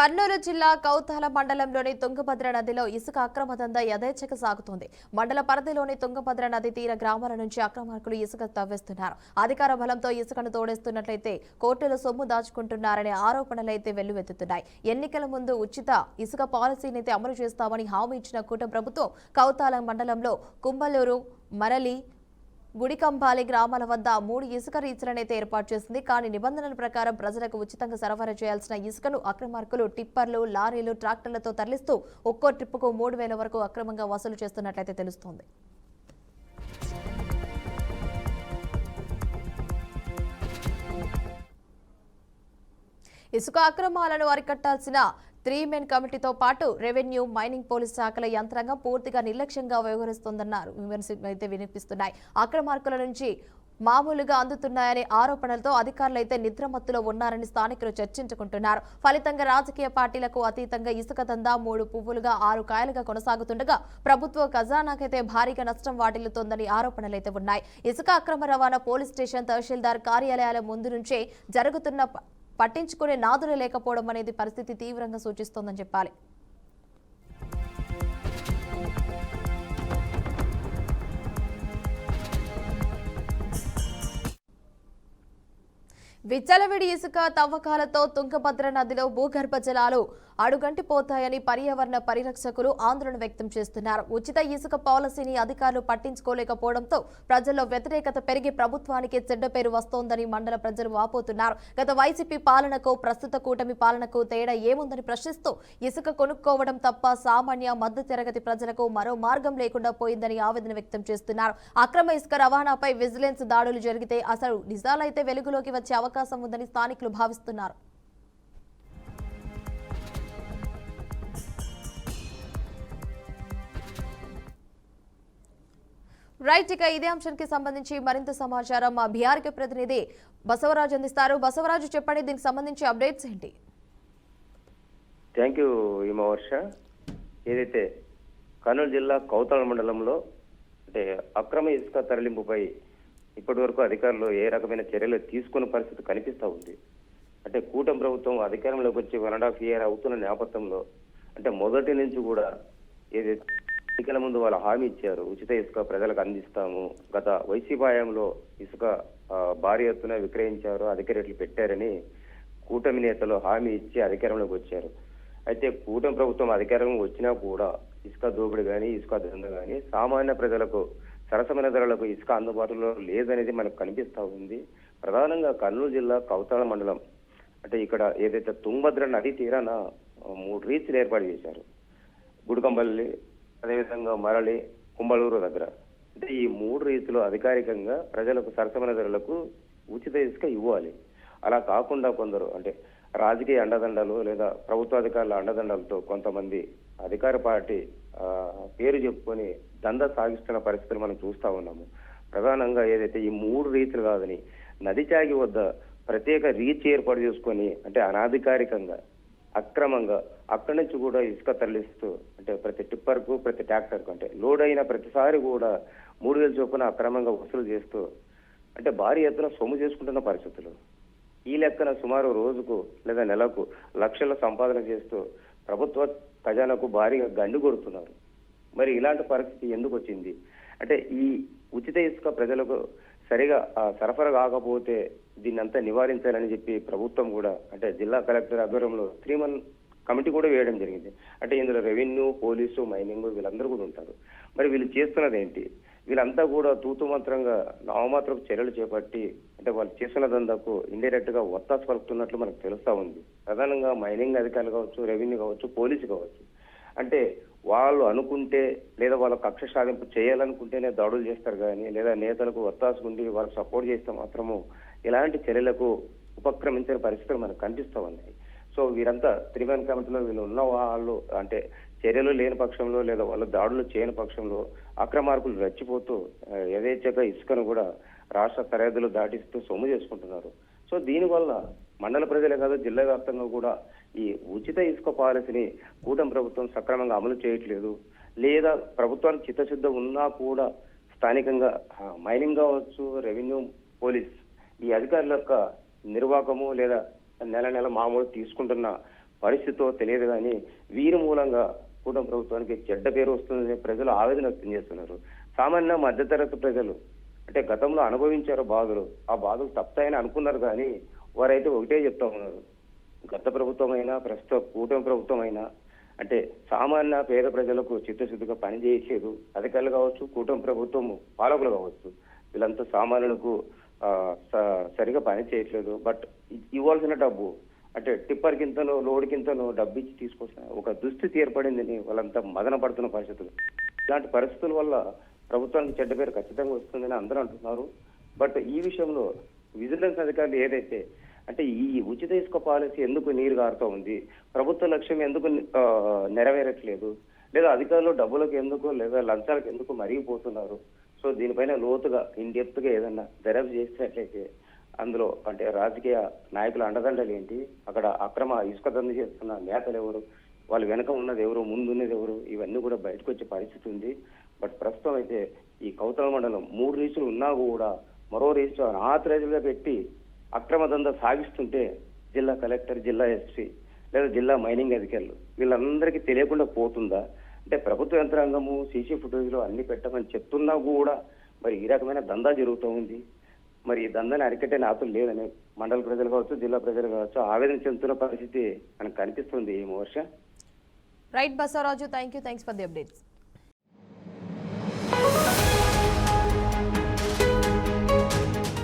కర్నూలు జిల్లా కౌతాల మండలంలోని తుంగభద్ర నదిలో ఇసుక అక్రమ దందా యథేచ్ఛగా సాగుతోంది. మండల పరిధిలోని తుంగభద్ర నది తీర గ్రామాల నుంచి అక్రమార్కులు ఇసుక తవ్వేస్తున్నారు. అధికార బలంతో ఇసుకను తోడేస్తున్నట్లయితే కోర్టుల సొమ్ము దాచుకుంటున్నారనే ఆరోపణలైతే వెల్లువెత్తుతున్నాయి. ఎన్నికల ముందు ఉచిత ఇసుక పాలసీని అమలు చేస్తామని హామీ ఇచ్చిన కూటమి ప్రభుత్వం కౌతాల మండలంలో కుంబలూరు, మరలి, గుడికంపాలి గ్రామాల వద్ద 3 ఇసుక రీచ్లనైతే ఏర్పాటు చేసింది. కానీ నిబంధనల ప్రకారం ప్రజలకు ఉచితంగా సరఫరా చేయాల్సిన ఇసుకను అక్రమార్కులు టిప్పర్లు, లారీలు, ట్రాక్టర్లతో తరలిస్తూ ఒక్కో ట్రిప్పుకు 3,000 వరకు అక్రమంగా వసూలు చేస్తున్నట్లయితే తెలుస్తోంది. ఇసుక అక్రమాలను అరికట్టాల్సిన 3 మెన్ కమిటీతో పాటు రెవెన్యూ, మైనింగ్, పోలీస్ శాఖల యంత్రాంగం పూర్తిగా నిర్లక్ష్యంగా వ్యవహరిస్తోందన్నారు. విమర్శలు అయితే వినిపిస్తున్నాయి. అక్రమార్కుల నుంచి మామూలుగా అందుతున్నాయనే ఆరోపణలతో అధికారులైతే నిద్రమత్తులో ఉన్నారని స్థానికులు చర్చించుకుంటున్నారు. ఫలితంగా రాజకీయ పార్టీలకు అతీతంగా ఇసుక దందా 3 పువ్వులుగా 6 కాయలుగా కొనసాగుతుండగా ప్రభుత్వ ఖజానాకైతే భారీగా నష్టం వాటిల్లుతోందని ఆరోపణలైతే ఉన్నాయి. ఇసుక అక్రమ రవాణా పోలీస్ స్టేషన్, తహసీల్దార్ కార్యాలయాల ముందు నుంచే జరుగుతున్న పట్టించుకునే నాదులు లేకపోవడం అనేది పరిస్థితి తీవ్రంగా సూచిస్తోందని చెప్పాలి. విచ్చలవిడి ఇసుక తవ్వకాలతో తుంగభద్ర నదిలో భూగర్భ జలాలు అడుగంటిపోతాయని పర్యావరణ పరిరక్షకులు ఆందోళన వ్యక్తం చేస్తున్నారు. ఉచిత ఇసుక పాలసీని అధికారులు పట్టించుకోలేకపోవడంతో ప్రజల్లో వ్యతిరేకత పెరిగి ప్రభుత్వానికి చెడ్డ పేరు వస్తోందని మండల ప్రజలు వాపోతున్నారు. గత వైసీపీ పాలనకు ప్రస్తుత కూటమి పాలనకు తేడా ఏముందని ప్రశ్నిస్తూ ఇసుక కొనుక్కోవడం తప్ప సామాన్య మధ్యతరగతి ప్రజలకు మరో మార్గం లేకుండా పోయిందని ఆవేదన వ్యక్తం చేస్తున్నారు. అక్రమ ఇసుక రవాణాపై విజిలెన్స్ దాడులు జరిగితే అసలు నిజాలైతే వెలుగులోకి వచ్చే అవకాశం ఉందని స్థానికులు భావిస్తున్నారు. రైట్, ఇక ఇదే అంశానికి సంబంధించి మరింత సమాచారం మా బీఆర్కే ప్రతినిధి బసవరాజు అందిస్తారు. బసవరాజు, చెప్పండి, దీనికి సంబంధించి అప్డేట్స్ ఏంటి? Thank you Himavarsha. ఏదైతే కర్నూలు జిల్లా కౌతాల మండలంలో అంటే అక్రమ ఇసుక తరలింపుపై ఇప్పటి వరకు అధికారులు ఏ రకమైన చర్యలు తీసుకున్న పరిస్థితి కనిపిస్తూ ఉంది. అంటే కూటమి ప్రభుత్వం అధికారంలోకి వచ్చి 1.5 year అవుతున్న నేపథ్యంలో అంటే మొదటి నుంచి కూడా ఏదైతే ఎన్నికల ముందు వాళ్ళు హామీ ఇచ్చారు, ఉచిత ఇసుక ప్రజలకు అందిస్తాము, గత వైసీపీ హయాంలో ఇసుక భారీ ఎత్తున విక్రయించారు, అధిక రేట్లు పెట్టారని కూటమి నేతలు హామీ ఇచ్చి అధికారంలోకి వచ్చారు. అయితే కూటమి ప్రభుత్వం అధికారంలో వచ్చినా కూడా ఇసుక దోపిడీ కానీ, ఇసుక దంద కానీ సామాన్య ప్రజలకు సరసమైన ధరలకు ఇసుక అందుబాటులో లేదనేది మనకు కనిపిస్తూ ఉంది. ప్రధానంగా కర్నూలు జిల్లా కౌతాల మండలం అంటే ఇక్కడ ఏదైతే తుంగభద్ర నది తీరాన 3 రీచ్లు ఏర్పాటు చేశారు. గుడికంపల్లి, అదేవిధంగా మరలి, కుంబలూరు దగ్గర. అంటే ఈ 3 రీచ్లు అధికారికంగా ప్రజలకు సరసమైన ధరలకు ఉచిత ఇసుక ఇవ్వాలి. అలా కాకుండా కొందరు అంటే రాజకీయ అండదండలు లేదా ప్రభుత్వాధికారుల అండదండలతో కొంతమంది అధికార పార్టీ పేరు చెప్పుకొని దందా సాగిస్తున్న పరిస్థితులు మనం చూస్తా ఉన్నాము. ప్రధానంగా ఏదైతే ఈ 3 రీచ్లు కాదని నది చాగి వద్ద ప్రత్యేక రీచ్ ఏర్పాటు చేసుకొని అంటే అనాధికారికంగా అక్రమంగా అక్కడి నుంచి కూడా ఇసుక తరలిస్తూ అంటే ప్రతి టిప్పర్కు, ప్రతి ట్రాక్టర్కు అంటే లోడ్ అయిన ప్రతిసారి కూడా 3,000 చొప్పున అక్రమంగా వసూలు చేస్తూ అంటే భారీ ఎత్తున సొమ్ము చేసుకుంటున్న పరిస్థితులు. ఈ లెక్కన సుమారు రోజుకు లేదా నెలకు లక్షల సంపాదన చేస్తూ ప్రభుత్వ ఖజానాకు భారీగా గండి కొడుతున్నారు. మరి ఇలాంటి పరిస్థితి ఎందుకు వచ్చింది అంటే ఈ ఉచిత ఇసుక ప్రజలకు సరిగా సరఫరా కాకపోతే దీన్నంతా నివారించాలని చెప్పి ప్రభుత్వం కూడా అంటే జిల్లా కలెక్టర్ ఆధ్వర్యంలో 3 మెన్ కమిటీ కూడా వేయడం జరిగింది. అంటే ఇందులో రెవెన్యూ, పోలీసు, మైనింగ్ వీళ్ళందరూ కూడా ఉంటారు. మరి వీళ్ళు చేస్తున్నది ఏంటి? వీళ్ళంతా కూడా తూతు మంత్రంగా నామమాత్రపు చర్యలు చేపట్టి అంటే వాళ్ళు చేస్తున్న దందాకు ఇండైరెక్ట్ గా ఒత్తాసు పలుకుతున్నట్లు మనకు తెలుస్తా ఉంది. ప్రధానంగా మైనింగ్ అధికారులు కావచ్చు, రెవెన్యూ కావచ్చు, పోలీసు కావచ్చు. అంటే వాళ్ళు అనుకుంటే లేదా వాళ్ళ కక్ష సాధింపు చేయాలనుకుంటేనే దాడులు చేస్తారు కానీ లేదా నేతలకు ఒత్తాసుకుండి వాళ్ళకి సపోర్ట్ చేస్తే మాత్రము ఇలాంటి చర్యలకు ఉపక్రమించిన పరిస్థితులు మనకు కనిపిస్తూ ఉన్నాయి. సో వీరంతా 3 మెన్ కమిటీలో వీళ్ళు ఉన్న వాళ్ళు అంటే చర్యలు లేని పక్షంలో లేదా వాళ్ళు దాడులు చేయని పక్షంలో అక్రమార్కులు రెచ్చిపోతూ యథేచ్ఛగా ఇసుకను కూడా రాష్ట్ర సరిహద్దులు దాటిస్తూ సొమ్ము చేసుకుంటున్నారు. సో దీనివల్ల మండల ప్రజలే కాదు జిల్లా వ్యాప్తంగా కూడా ఈ ఉచిత ఇసుక పాలసీని కూటమి ప్రభుత్వం సక్రమంగా అమలు చేయట్లేదు. లేదా ప్రభుత్వానికి చిత్తశుద్ధి ఉన్నా కూడా స్థానికంగా మైనింగ్ కావచ్చు, రెవెన్యూ, పోలీస్ ఈ అధికారుల యొక్క నిర్వాహకము లేదా నెల నెల మామూలు తీసుకుంటున్న పరిస్థితో తెలియదు కానీ వీరి మూలంగా కూటమి ప్రభుత్వానికి చెడ్డ పేరు వస్తుందని ప్రజలు ఆవేదన వ్యక్తం చేస్తున్నారు. సామాన్య మధ్యతరగతి ప్రజలు అంటే గతంలో అనుభవించారు బాధలు, ఆ బాధలు తప్పుతాయని అనుకున్నారు కానీ వారైతే ఒకటే చెప్తా ఉన్నారు, గత ప్రభుత్వమైనా ప్రస్తుత కూటమి ప్రభుత్వమైనా అంటే సామాన్య పేద ప్రజలకు చిత్తశుద్ధిగా పనిచేయట్లేదు. అధికారులు కావచ్చు, కూటమి ప్రభుత్వం పాలకులు కావచ్చు, వీళ్ళంతా సామాన్యులకు సరిగా పని చేయట్లేదు. బట్ ఇవ్వాల్సిన డబ్బు అంటే టిప్పర్ కింతనో లోడ్ కింతనో డబ్బు ఇచ్చి తీసుకొచ్చిన ఒక దుస్థితి ఏర్పడిందని వాళ్ళంతా మదన పడుతున్న పరిస్థితులు. ఇలాంటి పరిస్థితుల వల్ల ప్రభుత్వానికి చెడ్డ పేరు ఖచ్చితంగా వస్తుందని అందరూ అంటున్నారు. బట్ ఈ విషయంలో విజిలెన్స్ అధికారులు ఏదైతే అంటే ఈ ఉచిత ఇసుక పాలసీ ఎందుకు నీరు గారుతూ ఉంది, ప్రభుత్వ లక్ష్యం ఎందుకు నెరవేరట్లేదు, లేదా అధికారులు డబ్బులకు ఎందుకు లేదా లంచాలకు ఎందుకు మరిగిపోతున్నారు, సో దీనిపైన లోతుగా ఇన్డెప్త్గా ఏదన్నా దర్యాప్తు చేసినట్లయితే అందులో అంటే రాజకీయ నాయకుల అండదండలు ఏంటి, అక్కడ అక్రమ ఇసుక దంద చేస్తున్న నేతలు ఎవరు, వాళ్ళు వెనక ఉన్నది ఎవరు, ముందున్నది ఎవరు, ఇవన్నీ కూడా బయటకు వచ్చే పరిస్థితి ఉంది. బట్ ప్రస్తుతం అయితే ఈ కౌతల మండలం 3 రీచులు ఉన్నా కూడా మరో రీచు అనాథరైజులుగా పెట్టి అక్రమ దంద సాగిస్తుంటే జిల్లా కలెక్టర్, జిల్లా ఎస్పీ లేదా జిల్లా మైనింగ్ అధికారులు వీళ్ళందరికీ తెలియకుండా పోతుందా? అంటే ప్రభుత్వ యంత్రాంగము సీసీ ఫుటేజ్లో అన్ని పెట్టమని చెప్తున్నా కూడా మరి ఈ రకమైన దందా జరుగుతూ ఉంది. మరి ఈ దందాన్ని అరికట్టే నాతులు లేదని మండల ప్రజలు కావచ్చు, జిల్లా ప్రజలు కావచ్చు ఆవేదన చెందుతున్న పరిస్థితి మనకు కనిపిస్తుంది ఈ Varsha. Right Basavaraju, thanks for the updates.